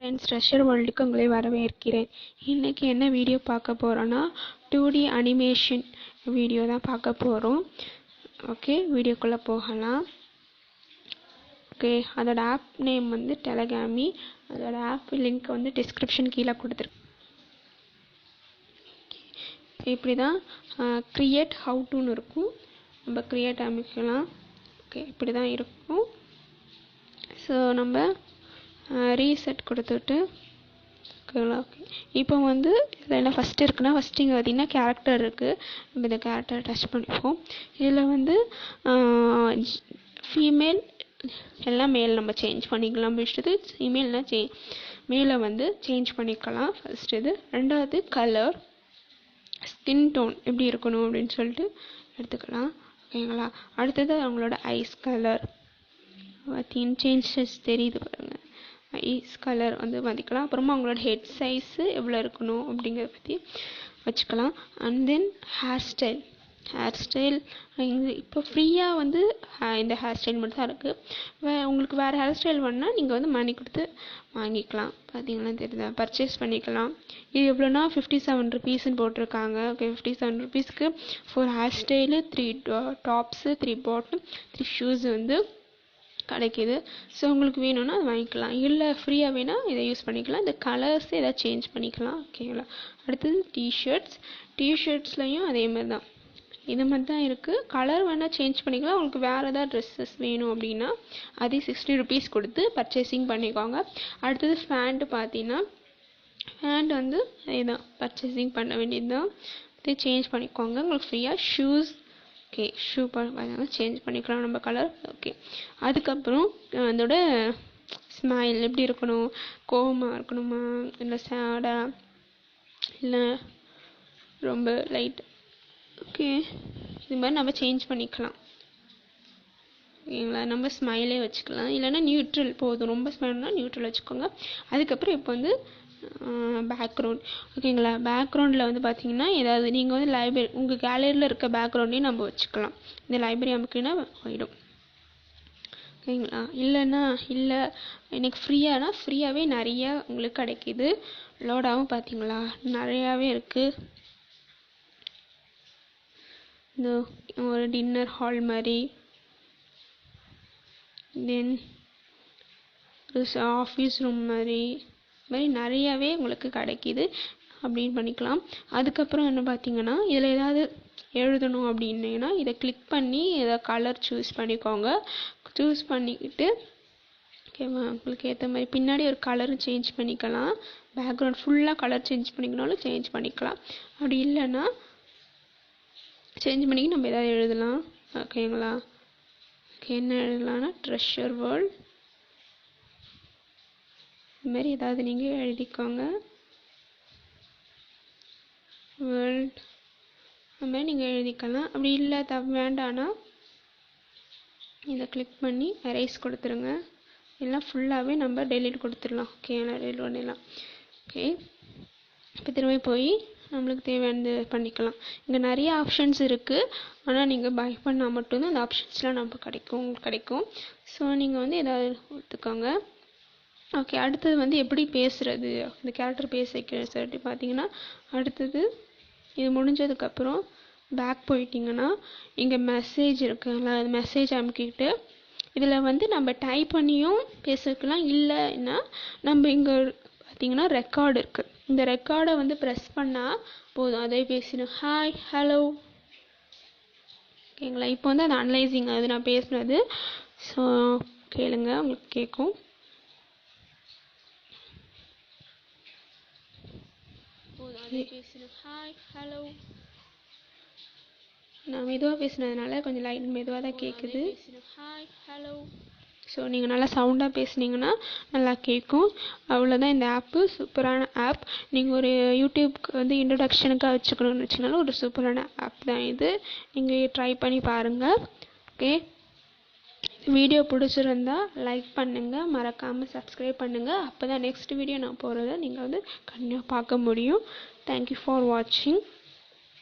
Friends, treasure வேர்ல்டுக்கு உங்களை வரவேற்கிறேன். இன்றைக்கி என்ன வீடியோ பார்க்க போகிறோன்னா 2D அனிமேஷன் வீடியோ தான் பார்க்க போகிறோம். ஓகே, வீடியோக்குள்ளே போகலாம். ஓகே, அதோட ஆப் நேம் வந்து டெலகிராமி. அதோட ஆப் லிங்க் வந்து டிஸ்கிரிப்ஷன் கீழே கொடுத்துருக்கேன். இப்படி தான் க்ரியேட் ஹவு டுன்னு இருக்கும். நம்ம க்ரியேட் அமைக்கலாம். ஓகே, இப்படி தான் இருக்கும். ஸோ நம்ம ரீசெட் கொடுத்துட்டு ஓகேங்களா. ஓகே, இப்போ வந்து இதில் என்ன ஃபஸ்ட்டு இருக்குன்னா, ஃபஸ்ட்டு இங்கே பார்த்திங்கன்னா கேரக்டர் இருக்குது. நம்ம இந்த கேரக்டரை டச் பண்ணிப்போம். இதில் வந்து ஃபீமேல் எல்லாம் மேல் நம்ம சேஞ்ச் பண்ணிக்கலாம். ஃபஸ்ட்டு ஃபீமேல்னா மேலே வந்து சேஞ்ச் பண்ணிக்கலாம். ஃபஸ்ட்டு இது. ரெண்டாவது கலர், ஸ்கின் டோன் எப்படி இருக்கணும் அப்படின்னு சொல்லிட்டு எடுத்துக்கலாம். ஓகேங்களா. அடுத்தது அவங்களோட ஐஸ் கலர் பார்த்தீங்கன்னா சேஞ்சஸ் தெரியுது பாருங்கள். ஐஸ் கலர் வந்து மாற்றிக்கலாம். அப்புறமா அவங்களோட ஹெட் சைஸு எவ்வளோ இருக்கணும் அப்படிங்கிறத பற்றி வச்சுக்கலாம். அண்ட் தென் ஹேர் ஸ்டைல் இப்போ ஃப்ரீயாக வந்து இந்த ஹேர் ஸ்டைல் மட்டும் தான் இருக்குது. உங்களுக்கு வேறு ஹேர் ஸ்டைல் வேணுன்னா நீங்கள் வந்து மணி கொடுத்து வாங்கிக்கலாம். பார்த்தீங்கன்னா தெரியுதா, பர்ச்சேஸ் பண்ணிக்கலாம். இது எவ்வளோனா 57 ருபீஸ்ன்னு போட்டிருக்காங்க. ஓகே, 57 ருபீஸ்க்கு 4 hair style, 3 tops, 3 bottom, 3 shoes வந்து கிடைக்கிது. ஸோ உங்களுக்கு வேணும்னா அது வாங்கிக்கலாம். இல்லை ஃப்ரீயாக வேணால் இதை யூஸ் பண்ணிக்கலாம். இந்த கலர்ஸு எதாவது சேஞ்ச் பண்ணிக்கலாம். ஓகேங்களா. அடுத்தது டிஷர்ட்ஸ்லையும் அதே மாதிரி தான், இது மாதிரி தான் இருக்குது. கலர் வேணால் சேஞ்ச் பண்ணிக்கலாம். உங்களுக்கு வேறு ஏதாவது ட்ரெஸ்ஸஸ் வேணும் அப்படின்னா அதே 60 ருபீஸ் கொடுத்து பர்ச்சேசிங் பண்ணிக்கோங்க. அடுத்தது ஃபேண்ட்டு பார்த்தீங்கன்னா, ஃபேண்ட் வந்து அதே தான், பர்ச்சேசிங் பண்ண வேண்டியது தான். இதை சேஞ்ச் பண்ணிக்கோங்க. உங்களுக்கு ஃப்ரீயாக ஷூஸ். ஓகே, ஷூ பார்த்தீங்கன்னா சேஞ்ச் பண்ணிக்கலாம் நம்ம கலர். ஓகே, அதுக்கப்புறம் அதோட ஸ்மைல் எப்படி இருக்கணும், கோவமாக இருக்கணுமா, இல்லை சேடாக, இல்லை ரொம்ப லைட். ஓகே, இது மாதிரி நம்ம சேஞ்ச் பண்ணிக்கலாம். ஓகேங்களா. நம்ம ஸ்மைலே வச்சுக்கலாம், இல்லைன்னா நியூட்ரல் போதும். ரொம்ப ஸ்மைல்னா நியூட்ரல் வச்சுக்கோங்க. அதுக்கப்புறம் இப்போ வந்து பேக்ரவுண்ட். ஓகேங்களா. பேக்ரவுண்டில் வந்து பார்த்தீங்கன்னா ஏதாவது நீங்கள் வந்து லைப்ரரி உங்கள் கேலரியில் இருக்க பேக்ரவுண்டையும் நம்ம வச்சுக்கலாம். இந்த லைப்ரரி அமைக்கினா போயிடும். ஓகேங்களா. இல்லை எனக்கு ஃப்ரீயாகவே நிறையா உங்களுக்கு கிடைக்கிது. லோடாகவும் பார்த்தீங்களா நிறையாவே இருக்குது. இந்த ஒரு டின்னர் ஹால் மாதிரி, தென் ஒரு ஆஃபீஸ் ரூம் மாதிரி நிறையாவே உங்களுக்கு கிடைக்கிது. அப்படின்னு பண்ணிக்கலாம். அதுக்கப்புறம் என்ன பார்த்தீங்கன்னா, இதில் ஏதாவது எழுதணும் அப்படின்னீங்கன்னா இதை கிளிக் பண்ணி ஏதாவது கலர் சூஸ் பண்ணிக்கோங்க. சூஸ் பண்ணிக்கிட்டு ஓகேவா, உங்களுக்கு ஏற்ற மாதிரி பின்னாடி ஒரு கலரும் சேஞ்ச் பண்ணிக்கலாம். பேக்ரவுண்ட் ஃபுல்லாக கலர் சேஞ்ச் பண்ணிக்கனாலும் சேஞ்ச் பண்ணிக்கலாம். அப்படி இல்லைன்னா சேஞ்ச் பண்ணிக்கி நம்ம ஏதாவது எழுதலாம். ஓகேங்களா. ஓகே, என்ன எழுதலாம்னா ட்ரெஷர் வேர்ல்ட் இதுமாரி ஏதாவது நீங்கள் எழுதிக்கோங்க. வேர்ல்ட் அது மாதிரி நீங்கள் எழுதிக்கலாம். அப்படி இல்லை வேண்டான்னா இதை கிளிக் பண்ணி எரேஸ் கொடுத்துருங்க. எல்லாம் ஃபுல்லாகவே நம்ம டெலீட் கொடுத்துடலாம். ஓகே, டெலீட் பண்ணிடலாம். ஓகே, இப்போ திரும்பி போய் நம்மளுக்கு தேவையானது பண்ணிக்கலாம். இங்கே நிறைய ஆப்ஷன்ஸ் இருக்குது. ஆனால் நீங்கள் பை பண்ணால் மட்டும்தான் அந்த ஆப்ஷன்ஸ்லாம் நம்ம கிடைக்கும். ஸோ நீங்கள் வந்து ஏதாவது கொடுத்துக்கோங்க. ஓகே, அடுத்தது வந்து எப்படி பேசுகிறது, இந்த கேரக்டர் பேச வைக்கிறது சொல்லிட்டு பார்த்தீங்கன்னா, அடுத்தது இது முடிஞ்சதுக்கப்புறம் பேக் போயிட்டிங்கன்னா இங்கே மெசேஜ் இருக்குங்களா, அது மெசேஜ் அமுக்கிட்டு இதில் வந்து நம்ம டைப் பண்ணியும் பேசிக்கலாம். இல்லைன்னா நம்ம இங்கே பார்த்தீங்கன்னா ரெக்கார்டு இருக்குது. இந்த ரெக்கார்டை வந்து ப்ரெஸ் பண்ணால் போதும், அதே பேசிடும். Hi, hello. ஓகேங்களா. இப்போ வந்து அது அனலைசிங் அது நான் பேசுனது. ஸோ கேளுங்க, உங்களுக்கு கேட்கும். Hi, hello. நான் மெதுவாக பேசுனதுனால கொஞ்சம் லைட் மெதுவாக தான் கேட்குது. Hi, hello. ஸோ நீங்கள் நல்லா சவுண்டாக பேசுனீங்கன்னா நல்லா கேட்கும். அவ்வளோதான். இந்த ஆப்பு சூப்பரான ஆப். நீங்கள் ஒரு யூடியூப்க்கு வந்து இன்ட்ரடக்ஷனுக்காக வச்சுக்கணும்னு வச்சுனாலும் ஒரு சூப்பரான ஆப் தான் இது. நீங்கள் ட்ரை பண்ணி பாருங்கள். ஓகே, வீடியோ பிடிச்சிருந்தா லைக் பண்ணுங்கள், மறக்காமல் சப்ஸ்கிரைப் பண்ணுங்கள். அப்போ தான் நெக்ஸ்ட் வீடியோ நான் போகிறத நீங்கள் வந்து கண்டிப்பாக பார்க்க முடியும். தேங்க்யூ ஃபார் வாட்சிங்.